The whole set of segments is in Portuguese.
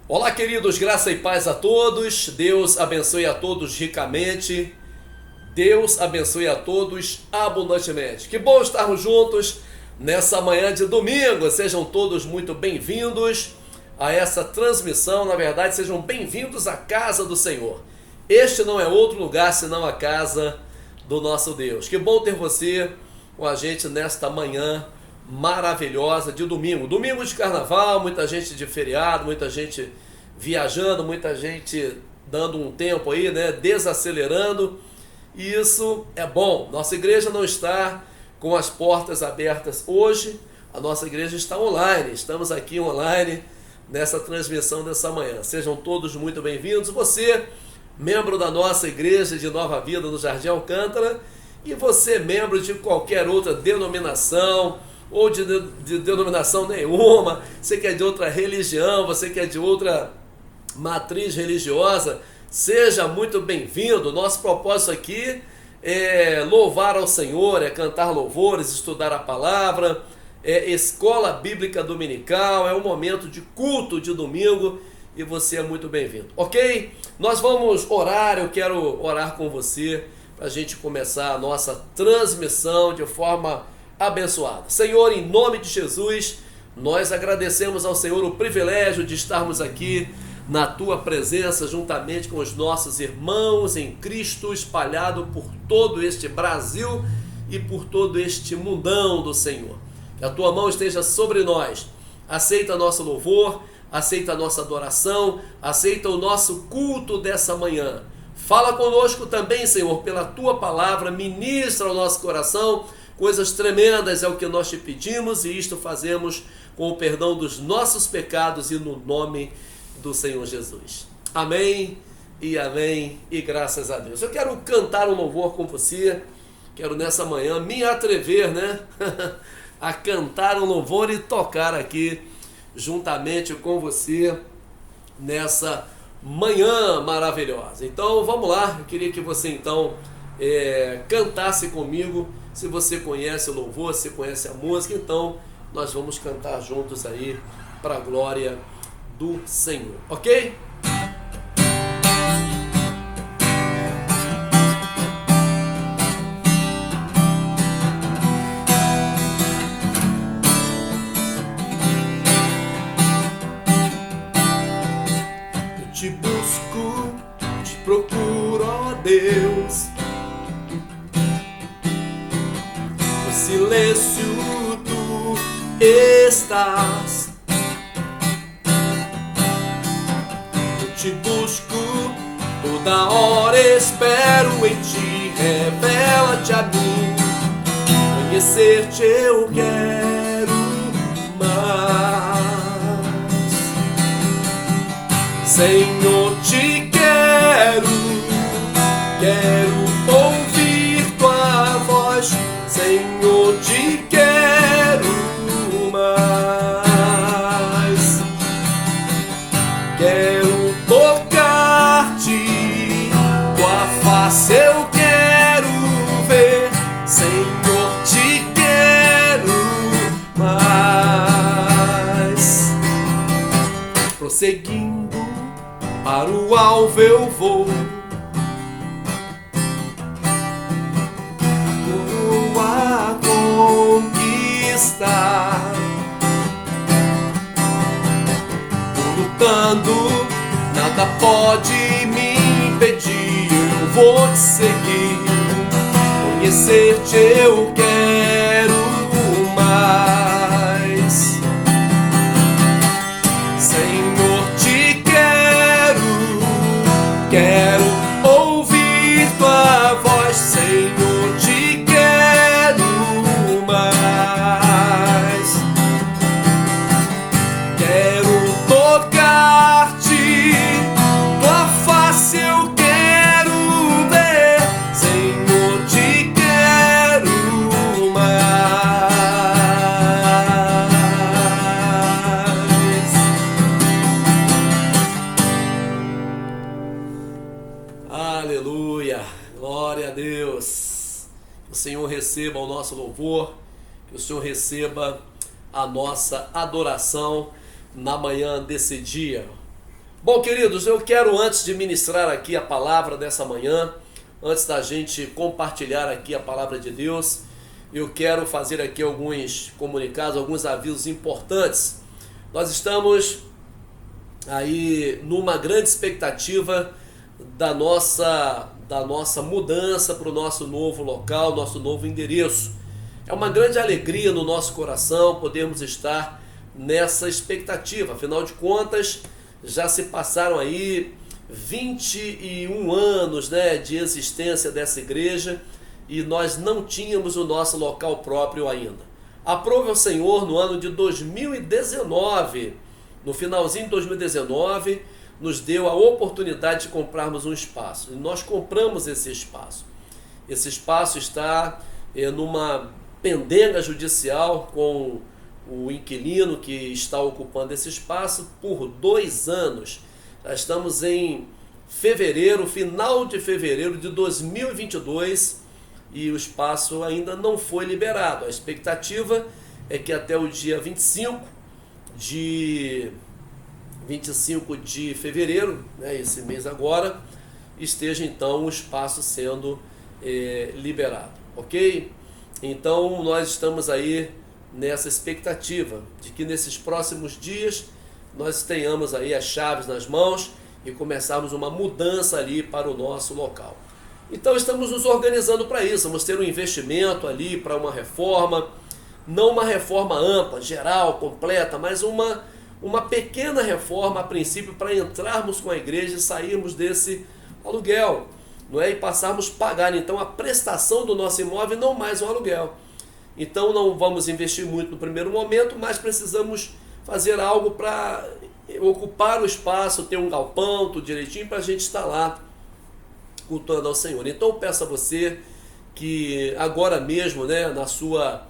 Olá, queridos, graça e paz a todos. Deus abençoe a todos ricamente. Deus abençoe a todos abundantemente. Que bom estarmos juntos nessa manhã de domingo. Sejam todos muito bem-vindos a essa transmissão. Na verdade, sejam bem-vindos à casa do Senhor. Este não é outro lugar senão a casa do nosso Deus. Que bom ter você com a gente nesta manhã maravilhosa de domingo. Domingo de carnaval, muita gente de feriado, muita gente viajando, muita gente dando um tempo aí, né, desacelerando. E isso é bom. Nossa igreja não está com as portas abertas hoje. A nossa igreja está online. Estamos aqui online nessa transmissão dessa manhã. Sejam todos muito bem-vindos. Você, membro da nossa igreja de Nova Vida no Jardim Alcântara, e você, membro de qualquer outra denominação, ou de denominação nenhuma, você que é de outra religião, você que é de outra matriz religiosa, seja muito bem-vindo. Nosso propósito aqui é louvar ao Senhor, é cantar louvores, estudar a palavra, é escola bíblica dominical, é um momento de culto de domingo e você é muito bem-vindo, ok? Nós vamos orar, eu quero orar com você para a gente começar a nossa transmissão de forma abençoada. Senhor, em nome de Jesus, nós agradecemos ao Senhor o privilégio de estarmos aqui na Tua presença, juntamente com os nossos irmãos em Cristo, espalhado por todo este Brasil e por todo este mundão do Senhor. Que a Tua mão esteja sobre nós. Aceita nosso louvor, aceita a nossa adoração, aceita o nosso culto dessa manhã. Fala conosco também, Senhor, pela Tua palavra, ministra ao nosso coração coisas tremendas, é o que nós te pedimos, e isto fazemos com o perdão dos nossos pecados e no nome do Senhor Jesus. Amém e amém e graças a Deus. Eu quero cantar um louvor com você, quero nessa manhã me atrever, né, a cantar um louvor e tocar aqui juntamente com você nessa manhã maravilhosa. Então vamos lá, eu queria que você então cantasse comigo. Se você conhece o louvor, se conhece a música, então nós vamos cantar juntos aí para a glória do Senhor, ok? Eu te busco, te procuro, ó Deus. No silêncio tu estás. Te busco, toda hora espero em ti, revela-te a mim, conhecer-te eu quero mais. Senhor, te quero ouvir tua voz, Senhor, te quero mais. Quero tocar-te, tua face eu quero ver, Senhor, te quero mais. Prosseguindo para o alvo eu vou, rumo a conquistar, lutando, nada pode me impedir, eu vou te seguir, conhecer-te eu quero mais. Senhor, te quero ouvir tua voz, Senhor, te quero mais. Quero tocar-te, tua face eu quero ver, Senhor, te quero Senhor receba o nosso louvor, que o Senhor receba a nossa adoração na manhã desse dia. Bom, queridos, eu quero, antes de ministrar aqui a palavra dessa manhã, antes da gente compartilhar aqui a palavra de Deus, eu quero fazer aqui alguns comunicados, alguns avisos importantes. Nós estamos aí numa grande expectativa da nossa mudança para o nosso novo local, nosso novo endereço. É uma grande alegria no nosso coração podermos estar nessa expectativa. Afinal de contas, já se passaram aí 21 anos, de existência dessa igreja e nós não tínhamos o nosso local próprio ainda. Aprove ao Senhor no ano de 2019, no finalzinho de 2019, nos deu a oportunidade de comprarmos um espaço. E nós compramos esse espaço. Esse espaço está numa pendenga judicial com o inquilino que está ocupando esse espaço por 2 anos. Já estamos em fevereiro, final de fevereiro de 2022 e o espaço ainda não foi liberado. A expectativa é que até o dia 25 de fevereiro, esse mês agora, esteja então o espaço sendo liberado, ok? Então nós estamos aí nessa expectativa de que nesses próximos dias nós tenhamos aí as chaves nas mãos e começarmos uma mudança ali para o nosso local. Então estamos nos organizando para isso, vamos ter um investimento ali para uma reforma, não uma reforma ampla, geral, completa, mas uma pequena reforma a princípio para entrarmos com a igreja e sairmos desse aluguel, e passarmos a pagar então a prestação do nosso imóvel e não mais um aluguel. Então não vamos investir muito no primeiro momento, mas precisamos fazer algo para ocupar o espaço, ter um galpão, tudo direitinho, para a gente estar lá cultuando ao Senhor. Então eu peço a você que agora mesmo, na sua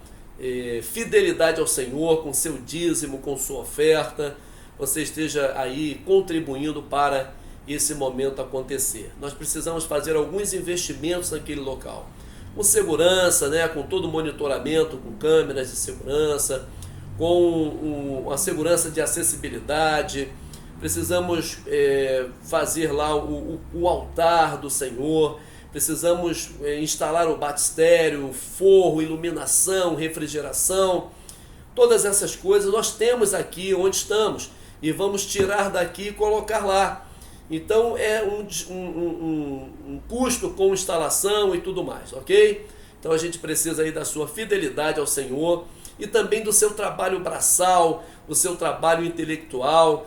fidelidade ao Senhor, com seu dízimo, com sua oferta, você esteja aí contribuindo para esse momento acontecer. Nós precisamos fazer alguns investimentos naquele local, com segurança, com todo o monitoramento, com câmeras de segurança, com a segurança de acessibilidade. Precisamos fazer lá o altar do Senhor, precisamos instalar o batistério, forro, iluminação, refrigeração, todas essas coisas nós temos aqui onde estamos e vamos tirar daqui e colocar lá. Então é um custo com instalação e tudo mais, ok? Então a gente precisa aí da sua fidelidade ao Senhor e também do seu trabalho braçal, do seu trabalho intelectual,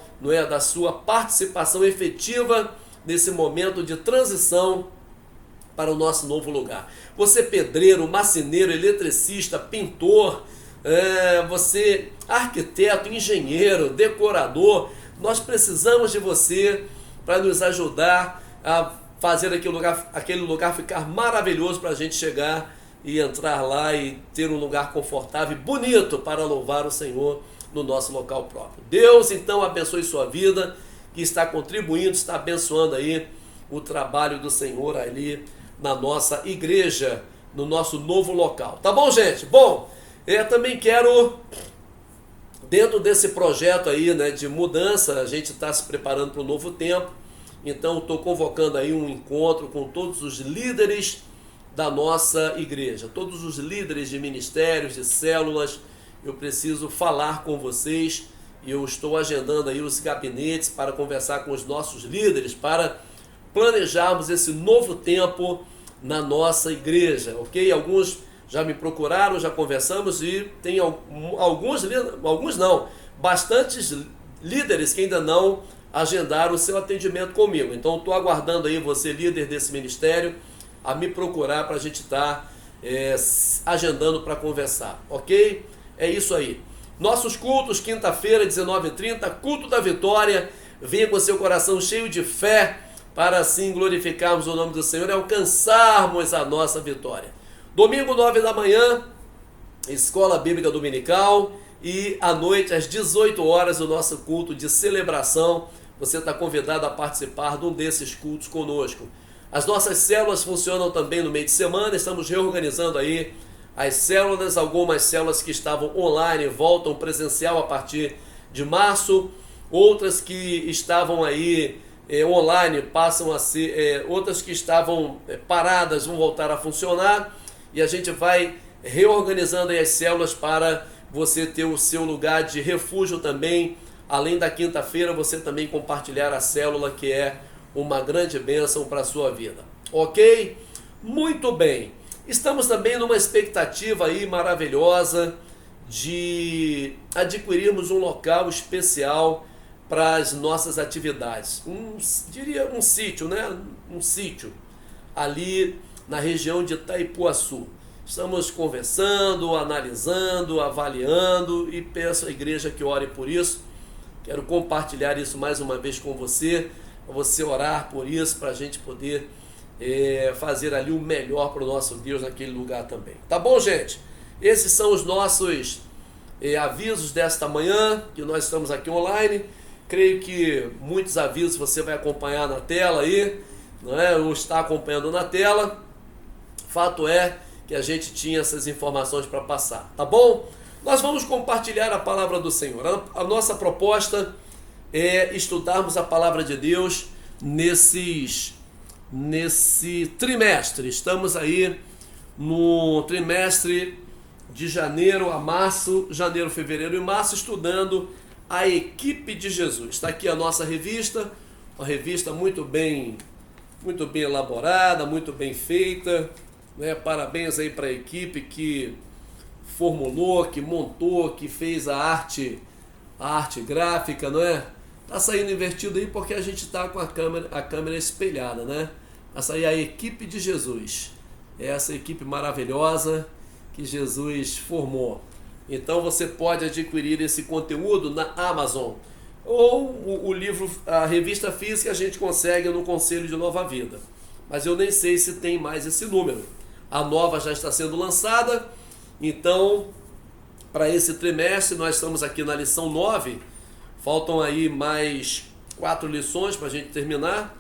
da sua participação efetiva nesse momento de transição para o nosso novo lugar. Você pedreiro, marceneiro, eletricista, pintor, você arquiteto, engenheiro, decorador, nós precisamos de você para nos ajudar a fazer aquele lugar ficar maravilhoso para a gente chegar e entrar lá e ter um lugar confortável e bonito para louvar o Senhor no nosso local próprio. Deus então abençoe sua vida, que está contribuindo, está abençoando aí o trabalho do Senhor ali na nossa igreja, no nosso novo local. Tá bom, gente? Bom, eu também quero, dentro desse projeto aí, de mudança, a gente está se preparando para um novo tempo, então estou convocando aí um encontro com todos os líderes da nossa igreja, todos os líderes de ministérios, de células. Eu preciso falar com vocês e eu estou agendando aí os gabinetes para conversar com os nossos líderes, para planejarmos esse novo tempo na nossa igreja, ok? Alguns já me procuraram, já conversamos e tem bastantes líderes que ainda não agendaram o seu atendimento comigo. Então estou aguardando aí você, líder desse ministério, a me procurar para a gente estar agendando para conversar, ok? É isso aí. Nossos cultos, quinta-feira, 19h30, culto da vitória. Venha com seu coração cheio de fé para assim glorificarmos o nome do Senhor e alcançarmos a nossa vitória. Domingo, 9 da manhã, Escola Bíblica Dominical, e à noite, às 18 horas, o nosso culto de celebração. Você está convidado a participar de um desses cultos conosco. As nossas células funcionam também no meio de semana, estamos reorganizando aí as células, algumas células que estavam online voltam presencial a partir de março. outras que estavam aí online passam a ser, outras que estavam paradas vão voltar a funcionar, e a gente vai reorganizando aí as células para você ter o seu lugar de refúgio também. Além da quinta-feira, você também compartilhar a célula, que é uma grande bênção para a sua vida. Ok? Muito bem. Estamos também numa expectativa aí maravilhosa de adquirirmos um local especial para as nossas atividades. Diria um sítio, né? Um sítio ali na região de Itaipuaçu. Estamos conversando, analisando, avaliando e peço à igreja que ore por isso. Quero compartilhar isso mais uma vez com você, para você orar por isso, para a gente poder fazer ali o melhor para o nosso Deus naquele lugar também. Tá bom, gente? Esses são os nossos avisos desta manhã, que nós estamos aqui online. Creio que muitos avisos você vai acompanhar na tela aí, não é? Ou está acompanhando na tela. Fato é que a gente tinha essas informações para passar, tá bom? Nós vamos compartilhar a palavra do Senhor. A nossa proposta é estudarmos a palavra de Deus nesse trimestre. Estamos aí no trimestre de janeiro a março, janeiro, fevereiro e março, estudando a equipe de Jesus. Está aqui a nossa revista, uma revista muito bem elaborada, muito bem feita, né? Parabéns aí para a equipe que formulou, que montou, que fez a arte gráfica, não é? Tá saindo invertido aí porque a gente está com a câmera espelhada, né? Vai sair a equipe de Jesus, essa equipe maravilhosa que Jesus formou. Então você pode adquirir esse conteúdo na Amazon, ou o livro, a revista física a gente consegue no Conselho de Nova Vida, mas eu nem sei se tem mais esse número. A nova já está sendo lançada. Então, para esse trimestre, nós estamos aqui na lição 9, faltam aí mais 4 lições para a gente terminar,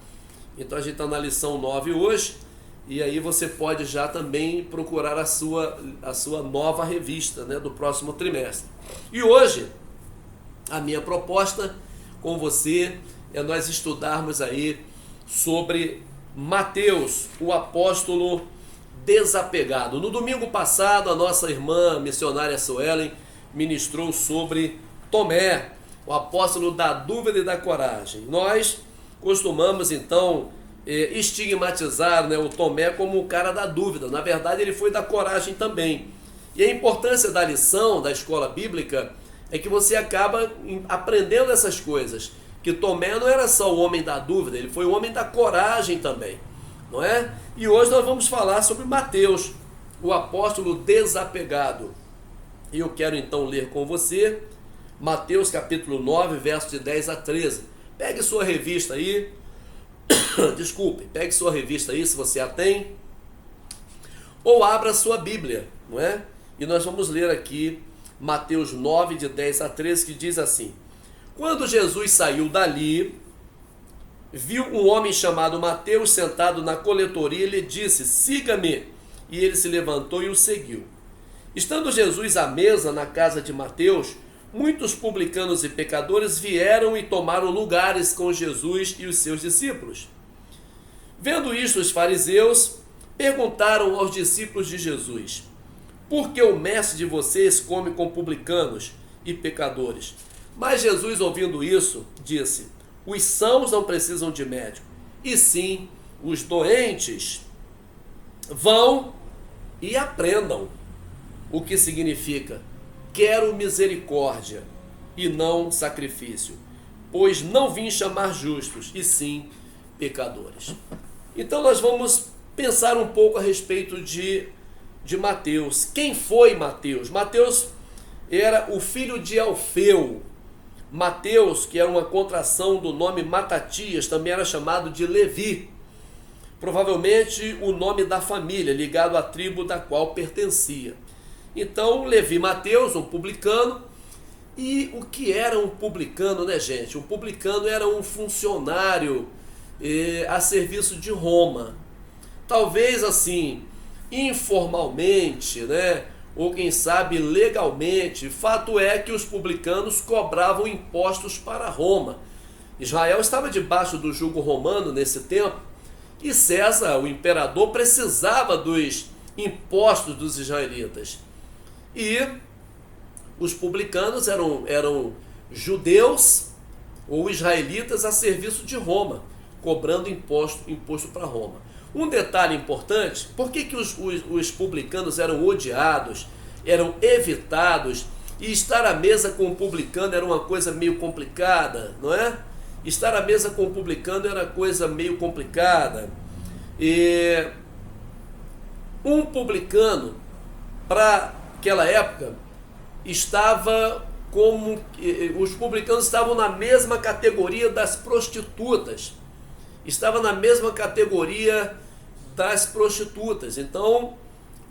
então a gente está na lição 9 hoje, e aí você pode já também procurar a sua nova revista, né, do próximo trimestre. E hoje, a minha proposta com você é nós estudarmos aí sobre Mateus, o apóstolo desapegado. No domingo passado, a nossa irmã missionária Suelen ministrou sobre Tomé, o apóstolo da dúvida e da coragem. Nós costumamos então estigmatizar, né, o Tomé como o cara da dúvida. Na verdade, ele foi da coragem também. E a importância da lição da escola bíblica é que você acaba aprendendo essas coisas, que Tomé não era só o homem da dúvida, ele foi o homem da coragem também, não é? E hoje nós vamos falar sobre Mateus, o apóstolo desapegado. E eu quero então ler com você Mateus capítulo 9, versos de 10 a 13. Pegue sua revista aí, pegue sua revista aí, se você a tem, ou abra sua Bíblia, não é? E nós vamos ler aqui Mateus 9, de 10 a 13, que diz assim: Quando Jesus saiu dali, viu um homem chamado Mateus sentado na coletoria e lhe disse: Siga-me. E ele se levantou e o seguiu. Estando Jesus à mesa na casa de Mateus, muitos publicanos e pecadores vieram e tomaram lugares com Jesus e os seus discípulos. Vendo isto, os fariseus perguntaram aos discípulos de Jesus: Por que o mestre de vocês come com publicanos e pecadores? Mas Jesus, ouvindo isso, disse: Os sãos não precisam de médico, e sim os doentes. Vão e aprendam o que significa: quero misericórdia e não sacrifício, pois não vim chamar justos, e sim pecadores. Então nós vamos pensar um pouco a respeito de Mateus. Quem foi Mateus? Mateus era o filho de Alfeu. Mateus, que era uma contração do nome Matatias, também era chamado de Levi. Provavelmente o nome da família, ligado à tribo da qual pertencia. Então, Levi Mateus, um publicano. E o que era um publicano, né, gente? Um publicano era um funcionário a serviço de Roma. Talvez assim, informalmente, né, ou quem sabe legalmente. Fato é que os publicanos cobravam impostos para Roma. Israel estava debaixo do jugo romano nesse tempo, e César, o imperador, precisava dos impostos dos israelitas. E os publicanos eram judeus ou israelitas a serviço de Roma, cobrando imposto para Roma. Um detalhe importante: por que os publicanos eram odiados, eram evitados, e estar à mesa com o publicano era uma coisa meio complicada, não é? Estar à mesa com o publicano era coisa meio complicada. E um publicano, para aquela época, estava como... Os publicanos estavam na mesma categoria das prostitutas. Estava na mesma categoria das prostitutas. Então,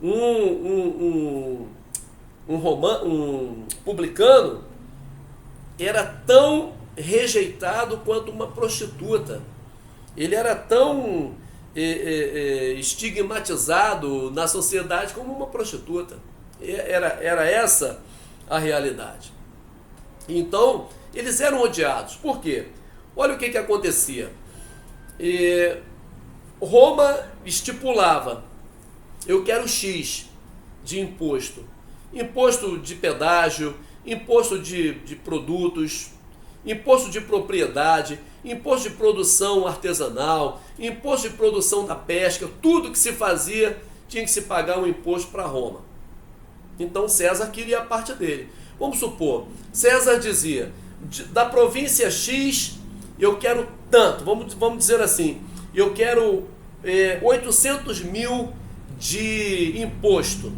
um publicano era tão rejeitado quanto uma prostituta. Ele era tão estigmatizado na sociedade como uma prostituta. Era essa a realidade. Então, eles eram odiados. Por quê? Olha o que acontecia. Roma estipulava: eu quero X de imposto. Imposto de pedágio, imposto de produtos, imposto de propriedade, imposto de produção artesanal, imposto de produção da pesca. Tudo que se fazia tinha que se pagar um imposto para Roma. Então César queria a parte dele. Vamos supor, César dizia: da província X eu quero tanto, vamos dizer assim, eu quero 800 mil de imposto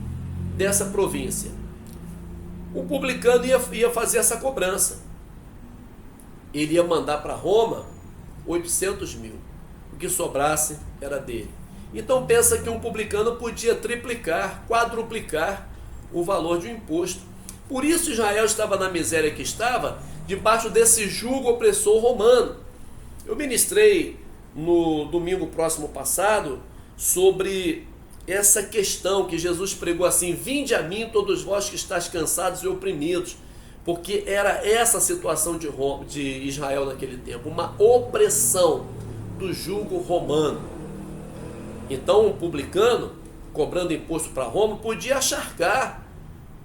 dessa província. O publicano ia fazer essa cobrança. Ele ia mandar para Roma 800 mil. O que sobrasse era dele. Então pensa que um publicano podia triplicar, quadruplicar o valor de um imposto. Por isso Israel estava na miséria que estava, debaixo desse jugo opressor romano. Eu ministrei no domingo próximo passado sobre essa questão que Jesus pregou assim: vinde a mim todos vós que estáis cansados e oprimidos, porque era essa a situação de Israel naquele tempo, uma opressão do jugo romano. Então um publicano, cobrando imposto para Roma, podia acharcar,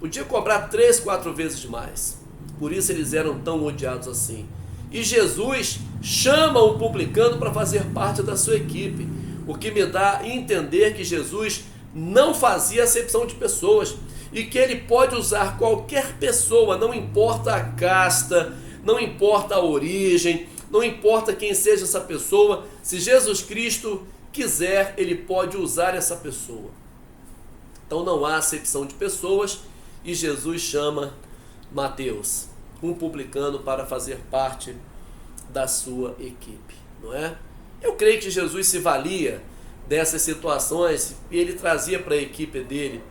podia cobrar 3, 4 vezes mais. Por isso eles eram tão odiados assim. E Jesus chama o publicano para fazer parte da sua equipe, o que me dá a entender que Jesus não fazia acepção de pessoas e que ele pode usar qualquer pessoa, não importa a casta, não importa a origem, não importa quem seja essa pessoa. Se Jesus Cristo quiser, ele pode usar essa pessoa. Então não há acepção de pessoas, e Jesus chama Mateus, um publicano, para fazer parte da sua equipe, não é? Eu creio que Jesus se valia dessas situações e ele trazia para a equipe dele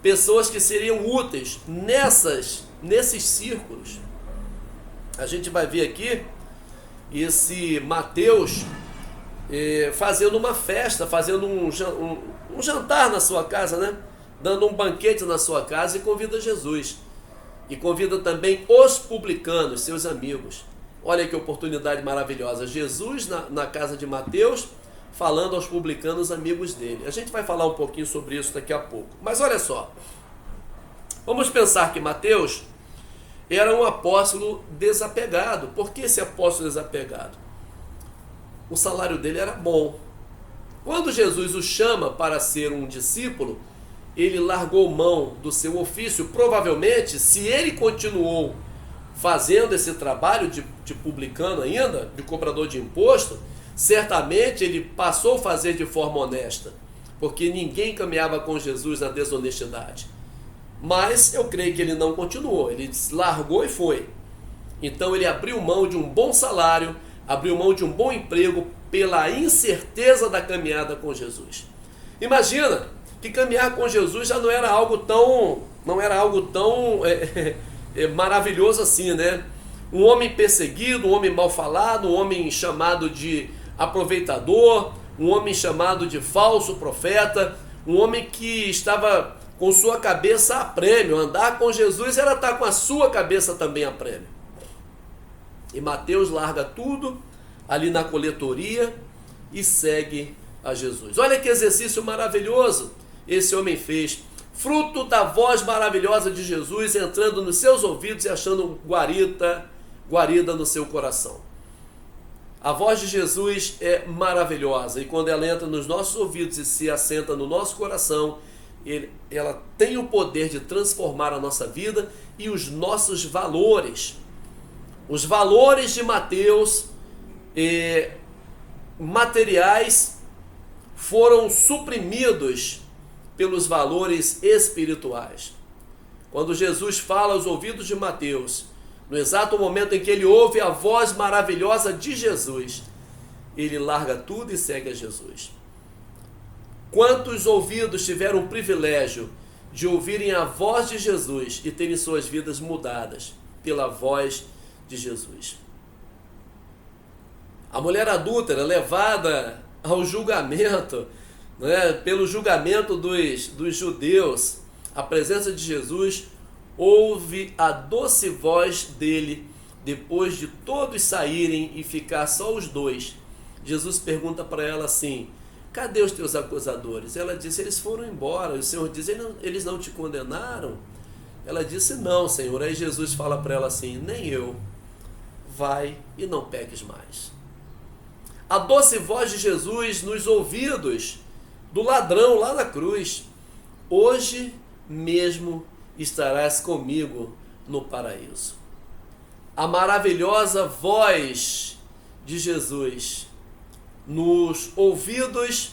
pessoas que seriam úteis nesses círculos. A gente vai ver aqui esse Mateus fazendo uma festa, fazendo um jantar na sua casa, né? Dando um banquete na sua casa, e convida Jesus. E convida também os publicanos, seus amigos. Olha que oportunidade maravilhosa. Jesus na casa de Mateus, falando aos publicanos, amigos dele. A gente vai falar um pouquinho sobre isso daqui a pouco. Mas olha só, vamos pensar que Mateus era um apóstolo desapegado. Por que esse apóstolo desapegado? O salário dele era bom. Quando Jesus o chama para ser um discípulo, ele largou mão do seu ofício. Provavelmente, se ele continuou fazendo esse trabalho de publicano ainda, de cobrador de imposto, certamente ele passou a fazer de forma honesta, porque ninguém caminhava com Jesus na desonestidade. Mas eu creio que ele não continuou, ele largou e foi. Então ele abriu mão de um bom salário, abriu mão de um bom emprego pela incerteza da caminhada com Jesus. Imagina que caminhar com Jesus já não era algo tão maravilhoso assim, né? Um homem perseguido, um homem mal falado, um homem chamado de aproveitador, um homem chamado de falso profeta, um homem que estava com sua cabeça a prêmio. Andar com Jesus era estar com a sua cabeça também a prêmio. E Mateus larga tudo ali na coletoria e segue a Jesus. Olha que exercício maravilhoso esse homem fez. Fruto da voz maravilhosa de Jesus entrando nos seus ouvidos e achando guarida no seu coração. A voz de Jesus é maravilhosa e quando ela entra nos nossos ouvidos e se assenta no nosso coração, ela tem o poder de transformar a nossa vida e os nossos valores. Os valores de Mateus materiais foram suprimidos pelos valores espirituais. Quando Jesus fala aos ouvidos de Mateus, no exato momento em que ele ouve a voz maravilhosa de Jesus, ele larga tudo e segue a Jesus. Quantos ouvidos tiveram o privilégio de ouvirem a voz de Jesus e terem suas vidas mudadas pela voz de Jesus? A mulher adúltera, levada ao julgamento, né, pelo julgamento dos judeus, a presença de Jesus, ouve a doce voz dele depois de todos saírem e ficar só os dois. Jesus pergunta para ela assim: cadê os teus acusadores? Ela disse: eles foram embora. O Senhor diz: eles não te condenaram? Ela disse: não, Senhor. Aí Jesus fala para ela assim: nem eu. Vai e não peques mais. A doce voz de Jesus nos ouvidos do ladrão lá na cruz: hoje mesmo estarás comigo no paraíso. A maravilhosa voz de Jesus nos ouvidos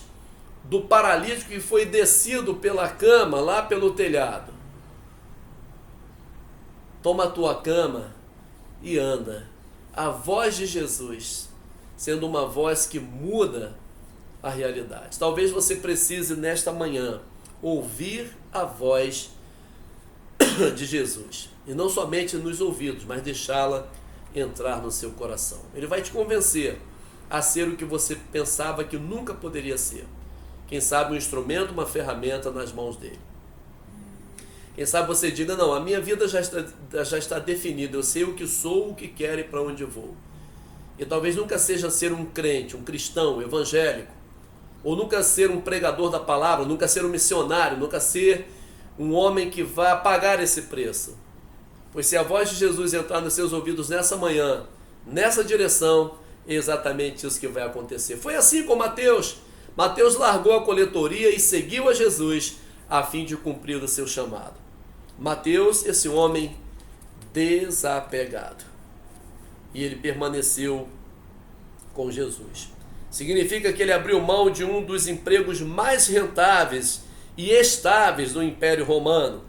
do paralítico que foi descido pela cama lá pelo telhado: toma a tua cama e anda. A voz de Jesus sendo uma voz que muda a realidade. Talvez você precise nesta manhã ouvir a voz de Jesus, e não somente nos ouvidos, mas deixá-la entrar no seu coração. Ele vai te convencer a ser o que você pensava que nunca poderia ser. Quem sabe um instrumento, uma ferramenta nas mãos dele. Quem sabe você diga: não, a minha vida já está definida, eu sei o que sou, o que quero e para onde vou. E talvez nunca seja ser um crente, um cristão, evangélico, ou nunca ser um pregador da palavra, nunca ser um missionário, nunca ser um homem que vai pagar esse preço. Pois se a voz de Jesus entrar nos seus ouvidos nessa manhã, nessa direção, é exatamente isso que vai acontecer. Foi assim com Mateus. Mateus largou a coletoria e seguiu a Jesus a fim de cumprir o seu chamado. Mateus, esse homem desapegado. E ele permaneceu com Jesus. Significa que ele abriu mão de um dos empregos mais rentáveis e estáveis do Império Romano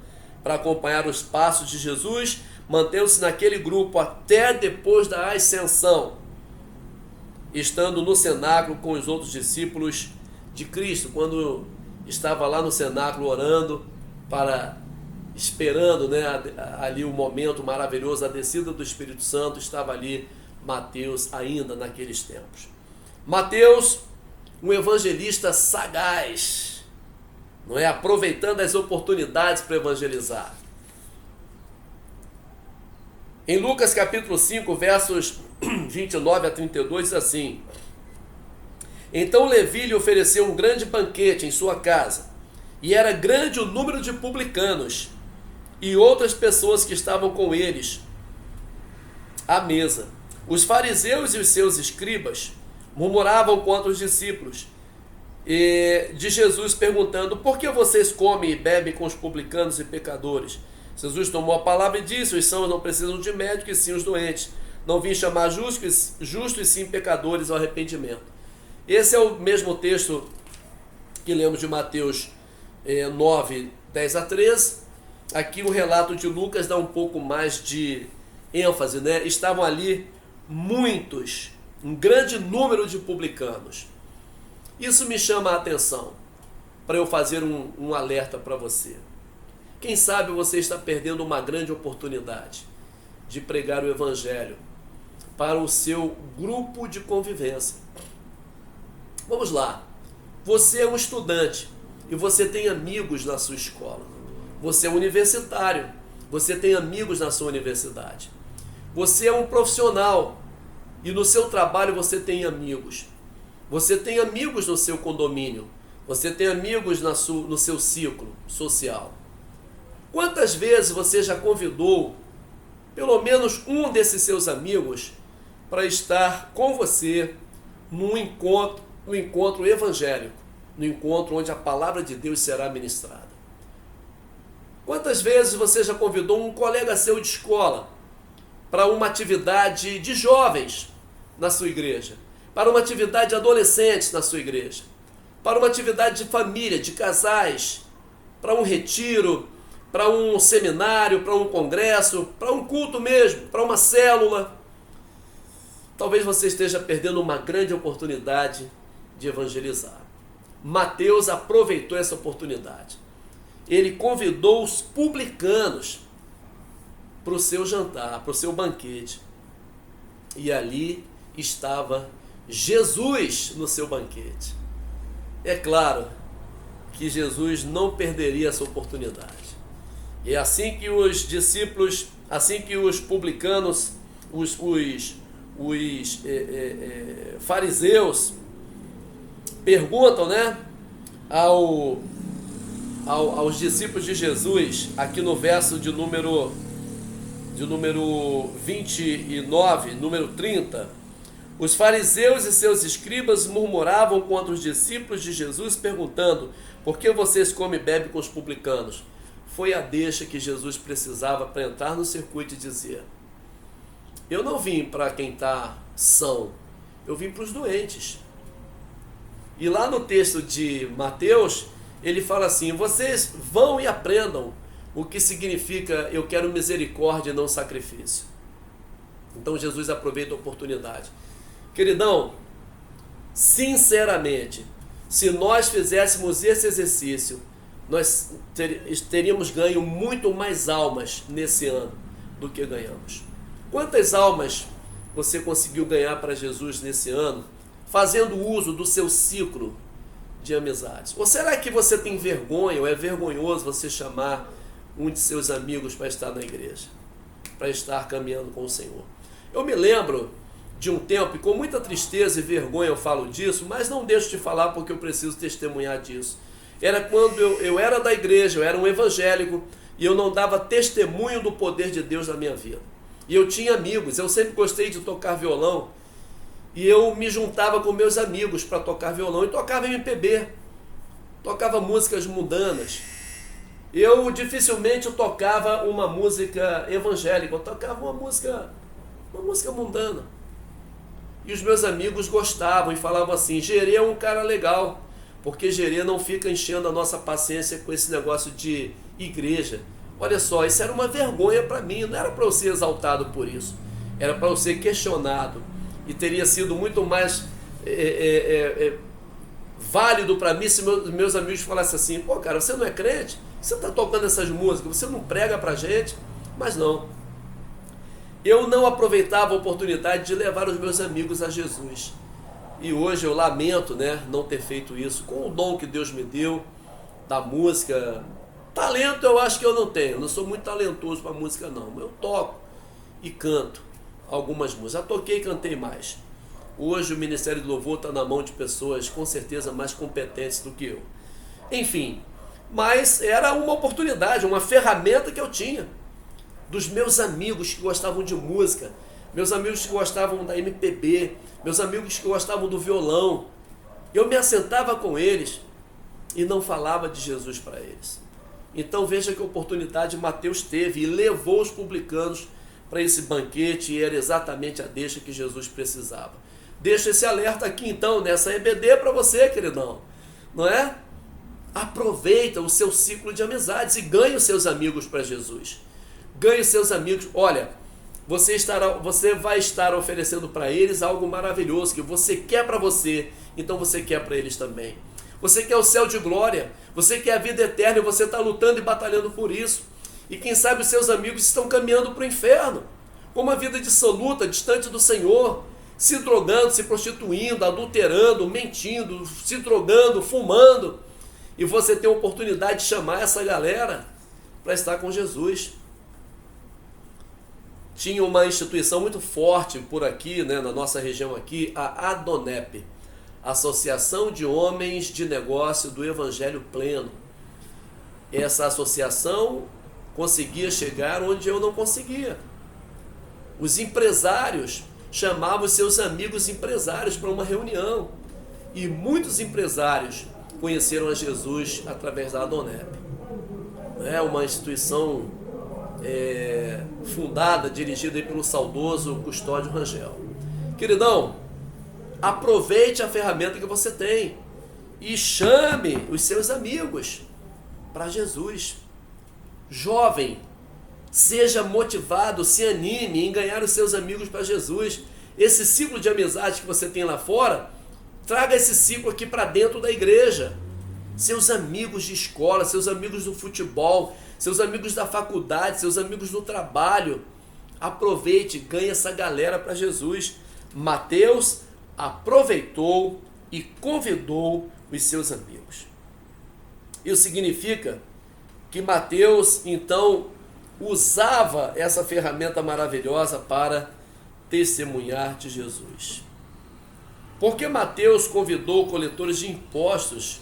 para acompanhar os passos de Jesus, mantendo-se naquele grupo até depois da ascensão, estando no cenáculo com os outros discípulos de Cristo, quando estava lá no cenáculo orando, esperando, né, ali o momento maravilhoso, a descida do Espírito Santo, estava ali Mateus ainda naqueles tempos. Mateus, um evangelista sagaz, não é? Aproveitando as oportunidades para evangelizar. Em Lucas capítulo 5, versos 29 a 32, diz assim: então Levi lhe ofereceu um grande banquete em sua casa, e era grande o número de publicanos e outras pessoas que estavam com eles à mesa. Os fariseus e os seus escribas murmuravam contra os discípulos de Jesus, perguntando: por que vocês comem e bebem com os publicanos e pecadores? Jesus tomou a palavra e disse: os sãos não precisam de médico, e sim os doentes. Não vim chamar justos e sim pecadores ao arrependimento. Esse é o mesmo texto que lemos de Mateus 9, 10 a 13. Aqui o relato de Lucas dá um pouco mais de ênfase, né? Estavam ali muitos, um grande número de publicanos. Isso me chama a atenção para eu fazer um alerta para você. Quem sabe você está perdendo uma grande oportunidade de pregar o Evangelho para o seu grupo de convivência. Vamos lá. Você é um estudante e você tem amigos na sua escola. Você é universitário, você tem amigos na sua universidade. Você é um profissional e no seu trabalho você tem amigos. Você tem amigos no seu condomínio, você tem amigos no seu ciclo social. Quantas vezes você já convidou pelo menos um desses seus amigos para estar com você no encontro evangélico, no encontro onde a palavra de Deus será ministrada? Quantas vezes você já convidou um colega seu de escola para uma atividade de jovens na sua igreja, para uma atividade de adolescentes na sua igreja, para uma atividade de família, de casais, para um retiro, para um seminário, para um congresso, para um culto mesmo, para uma célula? Talvez você esteja perdendo uma grande oportunidade de evangelizar. Mateus aproveitou essa oportunidade. Ele convidou os publicanos para o seu jantar, para o seu banquete. E ali estava Jesus no seu banquete. É claro que Jesus não perderia essa oportunidade. E assim que os discípulos, assim que os publicanos, os fariseus perguntam, né, aos discípulos de Jesus, aqui no verso de número 29, número 30, os fariseus e seus escribas murmuravam contra os discípulos de Jesus, perguntando: por que vocês comem e bebem com os publicanos? Foi a deixa que Jesus precisava para entrar no circuito e dizer: eu não vim para quem está são, eu vim para os doentes. E lá no texto de Mateus, ele fala assim: vocês vão e aprendam o que significa eu quero misericórdia e não sacrifício. Então Jesus aproveita a oportunidade. Queridão, sinceramente, se nós fizéssemos esse exercício, nós teríamos ganho muito mais almas nesse ano do que ganhamos. Quantas almas você conseguiu ganhar para Jesus nesse ano, fazendo uso do seu ciclo de amizades? Ou será que você tem vergonha, ou é vergonhoso você chamar um de seus amigos para estar na igreja, para estar caminhando com o Senhor? Eu me lembro de um tempo, e com muita tristeza e vergonha eu falo disso, mas não deixo de falar porque eu preciso testemunhar disso. Era quando eu era da igreja, eu era um evangélico, e eu não dava testemunho do poder de Deus na minha vida. E eu tinha amigos, eu sempre gostei de tocar violão, e eu me juntava com meus amigos para tocar violão, e tocava MPB, tocava músicas mundanas. Eu dificilmente tocava uma música evangélica, eu tocava uma música mundana. E os meus amigos gostavam e falavam assim: Gerê é um cara legal, porque Gerê não fica enchendo a nossa paciência com esse negócio de igreja. Olha só, isso era uma vergonha para mim, não era para eu ser exaltado por isso, era para eu ser questionado. E teria sido muito mais válido para mim se meus amigos falassem assim: pô, cara, você não é crente? Você está tocando essas músicas, você não prega para gente? Mas não. Eu não aproveitava a oportunidade de levar os meus amigos a Jesus. E hoje eu lamento, né, não ter feito isso com o dom que Deus me deu da música. Talento eu acho que eu não tenho, não sou muito talentoso para música não. Eu toco e canto algumas músicas. Já toquei e cantei mais. Hoje o Ministério do Louvor está na mão de pessoas com certeza mais competentes do que eu. Enfim, mas era uma oportunidade, uma ferramenta que eu tinha. Dos meus amigos que gostavam de música, meus amigos que gostavam da MPB, meus amigos que gostavam do violão. Eu me assentava com eles e não falava de Jesus para eles. Então veja que oportunidade Mateus teve e levou os publicanos para esse banquete, e era exatamente a deixa que Jesus precisava. Deixa esse alerta aqui então, nessa EBD para você, queridão, não é? Aproveita o seu ciclo de amizades e ganhe os seus amigos para Jesus. Ganhe os seus amigos. Olha, você vai estar oferecendo para eles algo maravilhoso que você quer para você, então você quer para eles também. Você quer o céu de glória, você quer a vida eterna e você está lutando e batalhando por isso. E quem sabe os seus amigos estão caminhando para o inferno, com uma vida dissoluta, distante do Senhor, se drogando, se prostituindo, adulterando, mentindo, se drogando, fumando. E você tem a oportunidade de chamar essa galera para estar com Jesus. Tinha uma instituição muito forte por aqui, né, na nossa região aqui, a ADONEP, Associação de Homens de Negócio do Evangelho Pleno. Essa associação conseguia chegar onde eu não conseguia. Os empresários chamavam seus amigos empresários para uma reunião. E muitos empresários conheceram a Jesus através da ADONEP. É uma instituição fundada, dirigida pelo saudoso Custódio Rangel. Queridão, aproveite a ferramenta que você tem e chame os seus amigos para Jesus. Jovem, seja motivado, se anime em ganhar os seus amigos para Jesus. Esse ciclo de amizade que você tem lá fora, traga esse ciclo aqui para dentro da igreja. Seus amigos de escola, seus amigos do futebol, seus amigos da faculdade, seus amigos do trabalho. Aproveite, ganhe essa galera para Jesus. Mateus aproveitou e convidou os seus amigos. Isso significa que Mateus, então, usava essa ferramenta maravilhosa para testemunhar de Jesus. Porque Mateus convidou coletores de impostos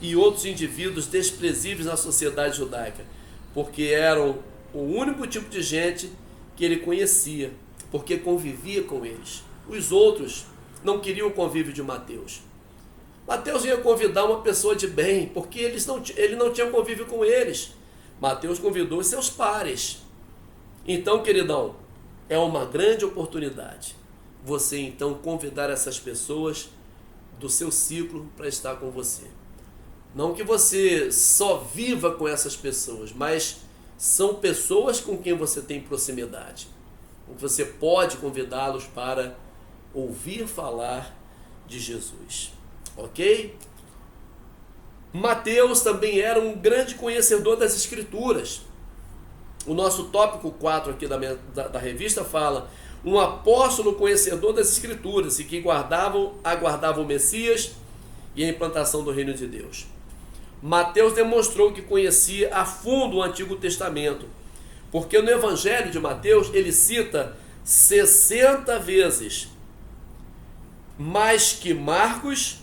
e outros indivíduos desprezíveis na sociedade judaica? Porque eram o único tipo de gente que ele conhecia, porque convivia com eles. Os outros não queriam o convívio de Mateus. Mateus ia convidar uma pessoa de bem, porque ele não tinha convívio com eles. Mateus convidou os seus pares. Então, queridão, é uma grande oportunidade você então convidar essas pessoas do seu ciclo para estar com você. Não que você só viva com essas pessoas, mas são pessoas com quem você tem proximidade. Você pode convidá-los para ouvir falar de Jesus. Ok? Mateus também era um grande conhecedor das Escrituras. O nosso tópico 4 aqui da revista fala: um apóstolo conhecedor das Escrituras e que aguardava o Messias e a implantação do reino de Deus. Mateus demonstrou que conhecia a fundo o Antigo Testamento, porque no Evangelho de Mateus ele cita 60 vezes mais que Marcos,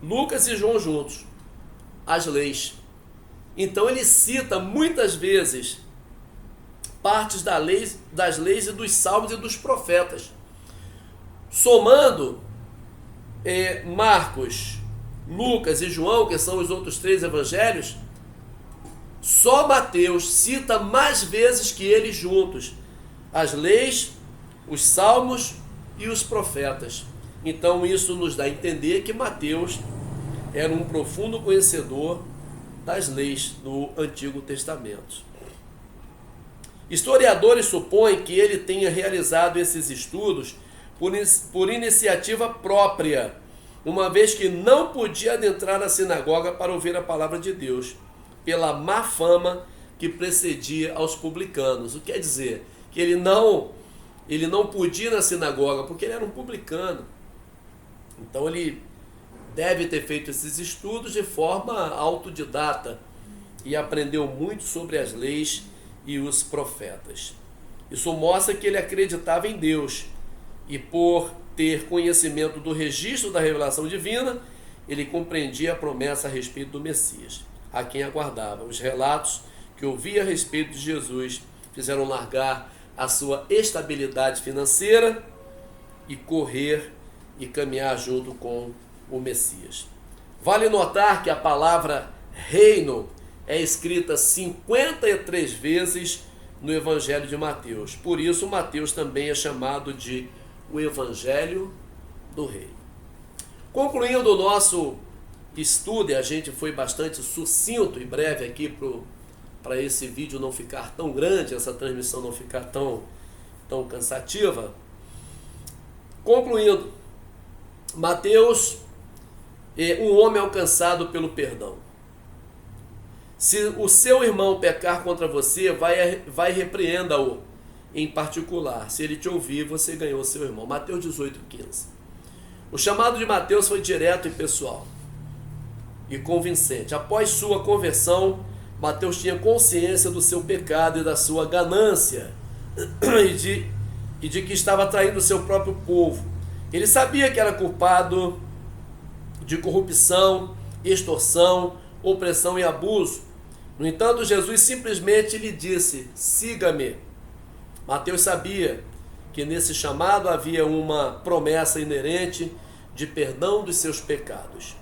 Lucas e João juntos as leis. Então ele cita muitas vezes partes das leis e dos salmos e dos profetas. Somando Marcos, Lucas e João, que são os outros 3 evangelhos, só Mateus cita mais vezes que eles juntos as leis, os salmos e os profetas. Então isso nos dá a entender que Mateus era um profundo conhecedor das leis do Antigo Testamento. Historiadores supõem que ele tenha realizado esses estudos por iniciativa própria, uma vez que não podia adentrar na sinagoga para ouvir a palavra de Deus, pela má fama que precedia aos publicanos. O que quer dizer? Que ele não podia ir na sinagoga, porque ele era um publicano. Então ele deve ter feito esses estudos de forma autodidata e aprendeu muito sobre as leis e os profetas. Isso mostra que ele acreditava em Deus e, por ter conhecimento do registro da revelação divina, ele compreendia a promessa a respeito do Messias, a quem aguardava. Os relatos que ouvia a respeito de Jesus fizeram largar a sua estabilidade financeira e correr e caminhar junto com o Messias. Vale notar que a palavra reino é escrita 53 vezes no Evangelho de Mateus. Por isso, Mateus também é chamado de o Evangelho do Rei. Concluindo o nosso estudo, e a gente foi bastante sucinto e breve aqui para esse vídeo não ficar tão grande, essa transmissão não ficar tão cansativa. Concluindo, Mateus é um homem alcançado pelo perdão. Se o seu irmão pecar contra você, vai repreenda-o em particular. Se ele te ouvir, você ganhou seu irmão. Mateus 18,15. O chamado de Mateus foi direto e pessoal e convincente. Após sua conversão, Mateus tinha consciência do seu pecado e da sua ganância e de que estava traindo o seu próprio povo. Ele sabia que era culpado de corrupção, extorsão, opressão e abuso. No entanto, Jesus simplesmente lhe disse: siga-me. Mateus sabia que nesse chamado havia uma promessa inerente de perdão dos seus pecados.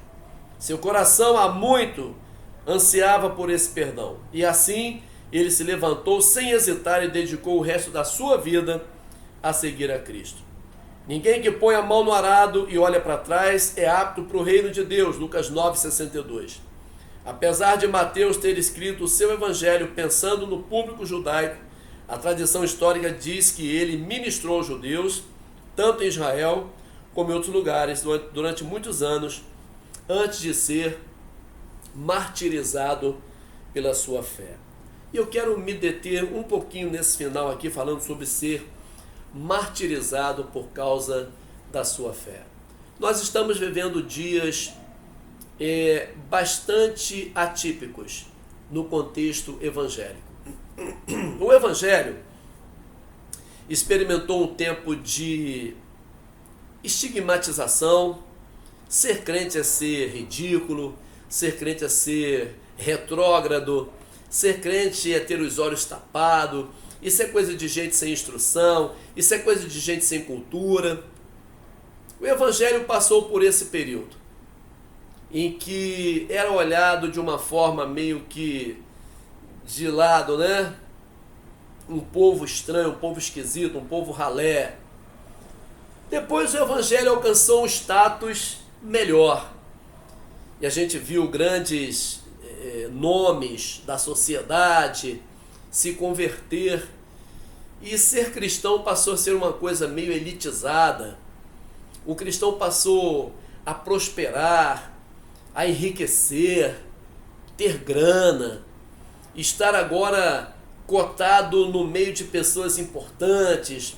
Seu coração há muito ansiava por esse perdão, e assim ele se levantou sem hesitar e dedicou o resto da sua vida a seguir a Cristo. Ninguém que põe a mão no arado e olha para trás é apto para o reino de Deus, Lucas 9,62. Apesar de Mateus ter escrito o seu evangelho pensando no público judaico, a tradição histórica diz que ele ministrou aos judeus, tanto em Israel como em outros lugares, durante muitos anos, antes de ser martirizado pela sua fé. E eu quero me deter um pouquinho nesse final aqui, falando sobre ser martirizado por causa da sua fé. Nós estamos vivendo dias bastante atípicos no contexto evangélico. O evangelho experimentou um tempo de estigmatização. Ser crente é ser ridículo, ser crente é ser retrógrado, ser crente é ter os olhos tapados, isso é coisa de gente sem instrução, isso é coisa de gente sem cultura. O evangelho passou por esse período em que era olhado de uma forma meio que de lado, né? Um povo estranho, um povo esquisito, um povo ralé. Depois o evangelho alcançou um status melhor. E a gente viu grandes nomes da sociedade se converter. E ser cristão passou a ser uma coisa meio elitizada. O cristão passou a prosperar, a enriquecer, ter grana, estar agora cotado no meio de pessoas importantes,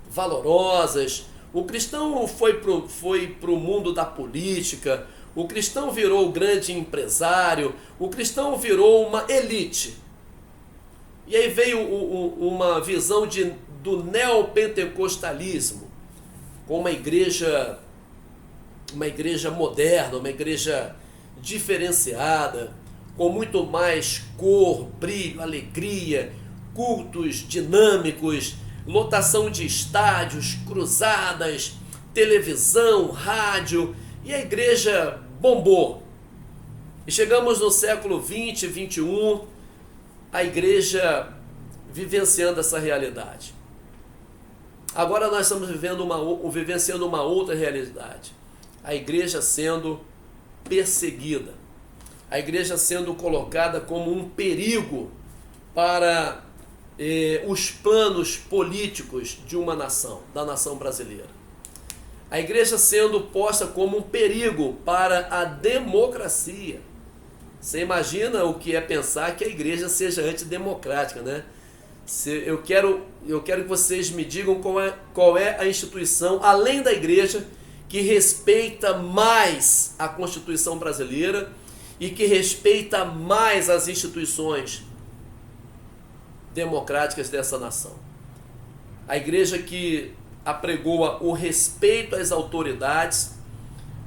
valorosas. O cristão foi pro mundo da política, o cristão virou o grande empresário, o cristão virou uma elite. E aí veio uma visão do neopentecostalismo, com uma igreja moderna, uma igreja diferenciada, com muito mais cor, brilho, alegria, cultos dinâmicos, lotação de estádios, cruzadas, televisão, rádio, e a igreja bombou. E chegamos no século 20, 21, a igreja vivenciando essa realidade. Agora nós estamos vivenciando uma outra realidade. A igreja sendo perseguida. A igreja sendo colocada como um perigo para os planos políticos de uma nação, da nação brasileira. A igreja sendo posta como um perigo para a democracia. Você imagina o que é pensar que a igreja seja antidemocrática, né? Eu quero que vocês me digam qual é a instituição, além da igreja, que respeita mais a Constituição brasileira e que respeita mais as instituições democráticas dessa nação. A igreja que apregoa o respeito às autoridades,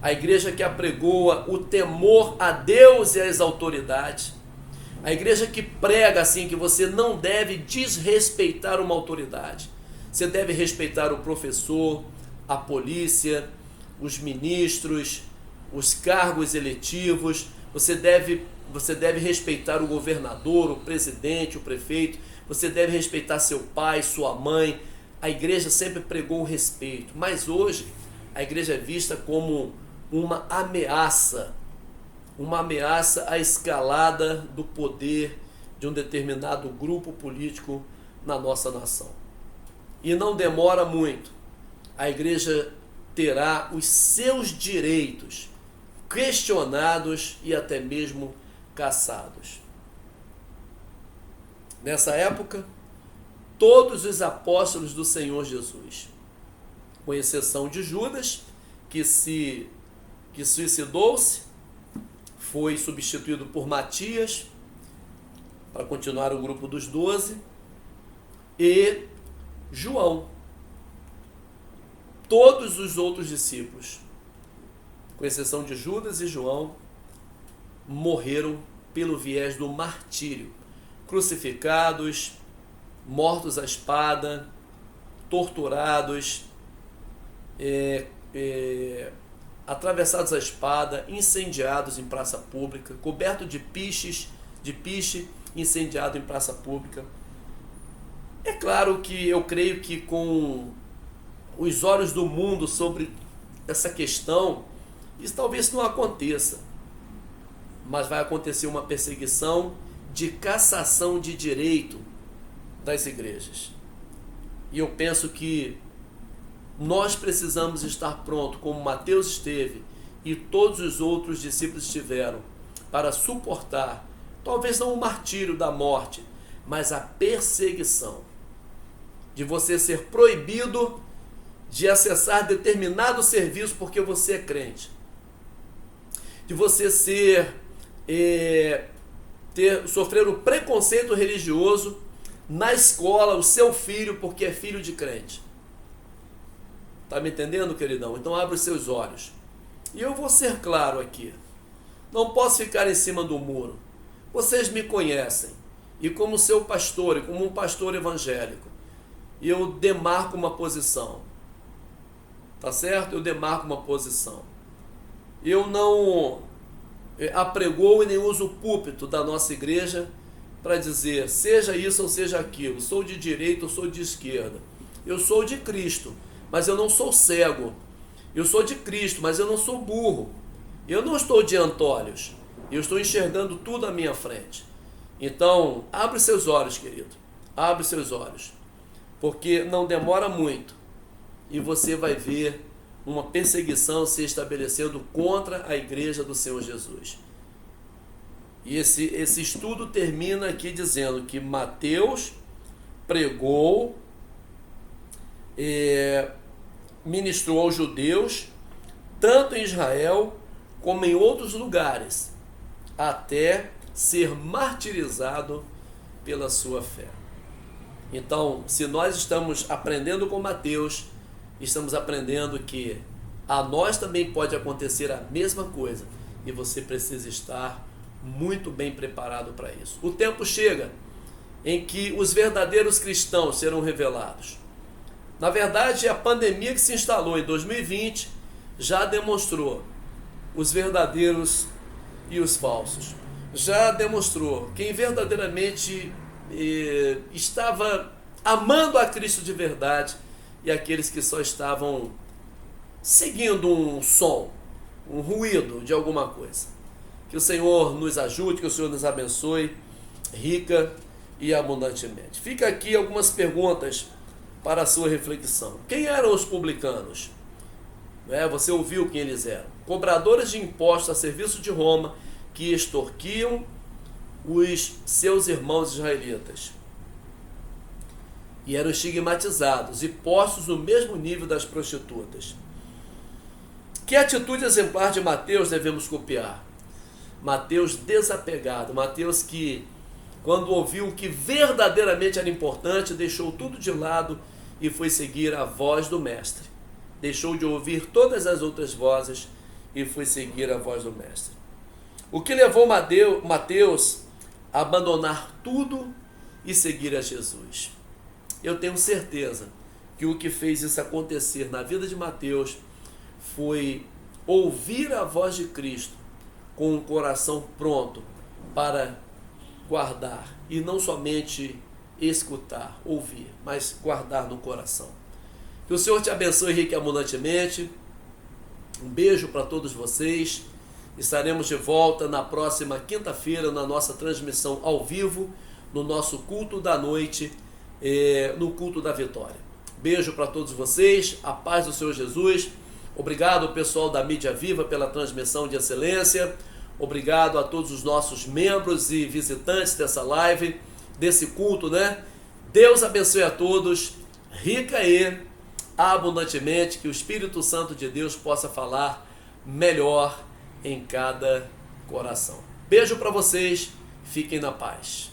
a igreja que apregoa o temor a Deus e às autoridades, a igreja que prega assim que você não deve desrespeitar uma autoridade, você deve respeitar o professor, a polícia, os ministros, os cargos eletivos, você deve respeitar o governador, o presidente, o prefeito, você deve respeitar seu pai, sua mãe. A igreja sempre pregou o respeito, mas hoje a igreja é vista como uma ameaça à escalada do poder de um determinado grupo político na nossa nação. E não demora muito, a igreja terá os seus direitos questionados e até mesmo caçados. Nessa época, todos os apóstolos do Senhor Jesus, com exceção de Judas, que suicidou-se, foi substituído por Matias, para continuar o grupo dos 12, e João. Todos os outros discípulos, com exceção de Judas e João, morreram pelo viés do martírio, crucificados, mortos à espada, torturados, atravessados à espada, incendiados em praça pública, coberto de piche, incendiado em praça pública. É claro que eu creio que com os olhos do mundo sobre essa questão, isso talvez não aconteça, mas vai acontecer uma perseguição de cassação de direito das igrejas. E eu penso que nós precisamos estar prontos, como Mateus esteve e todos os outros discípulos estiveram, para suportar, talvez não o martírio da morte, mas a perseguição, de você ser proibido de acessar determinado serviço porque você é crente, de você sofrer o preconceito religioso na escola, o seu filho, porque é filho de crente. Tá me entendendo, queridão? Então abre os seus olhos. E eu vou ser claro aqui. Não posso ficar em cima do muro. Vocês me conhecem. E como seu pastor, e como um pastor evangélico, eu demarco uma posição. Tá certo? Eu demarco uma posição. Eu não apregoo e nem uso o púlpito da nossa igreja para dizer seja isso ou seja aquilo. Sou de direita ou sou de esquerda. Eu sou de Cristo, mas eu não sou cego. Eu sou de Cristo, mas eu não sou burro. Eu não estou de antolhos. Eu estou enxergando tudo à minha frente. Então, abre seus olhos, querido. Abre seus olhos. Porque não demora muito e você vai ver uma perseguição se estabelecendo contra a igreja do Senhor Jesus. E esse estudo termina aqui dizendo que Mateus pregou, ministrou aos judeus, tanto em Israel como em outros lugares, até ser martirizado pela sua fé. Então, se nós estamos aprendendo com Mateus, estamos aprendendo que a nós também pode acontecer a mesma coisa e você precisa estar muito bem preparado para isso. O tempo chega em que os verdadeiros cristãos serão revelados. Na verdade, a pandemia que se instalou em 2020 já demonstrou os verdadeiros e os falsos. Já demonstrou quem verdadeiramente estava amando a Cristo de verdade e aqueles que só estavam seguindo um som, um ruído de alguma coisa. Que o Senhor nos ajude, que o Senhor nos abençoe rica e abundantemente. Fica aqui algumas perguntas para a sua reflexão. Quem eram os publicanos? Você ouviu quem eles eram. Cobradores de impostos a serviço de Roma que extorquiam os seus irmãos israelitas. E eram estigmatizados e postos no mesmo nível das prostitutas. Que atitude exemplar de Mateus devemos copiar? Mateus desapegado, Mateus que, quando ouviu o que verdadeiramente era importante, deixou tudo de lado e foi seguir a voz do Mestre. Deixou de ouvir todas as outras vozes e foi seguir a voz do Mestre. O que levou Mateus a abandonar tudo e seguir a Jesus? Eu tenho certeza que o que fez isso acontecer na vida de Mateus foi ouvir a voz de Cristo com um coração pronto para guardar, e não somente escutar, ouvir, mas guardar no coração. Que o Senhor te abençoe rica e abundantemente. Um beijo para todos vocês. Estaremos de volta na próxima quinta-feira na nossa transmissão ao vivo, no nosso culto da noite, no culto da vitória. Beijo para todos vocês, a paz do Senhor Jesus. Obrigado pessoal da Mídia Viva pela transmissão de excelência. Obrigado a todos os nossos membros e visitantes dessa live, desse culto, né? Deus abençoe a todos, rica e abundantemente, que o Espírito Santo de Deus possa falar melhor em cada coração. Beijo para vocês, fiquem na paz.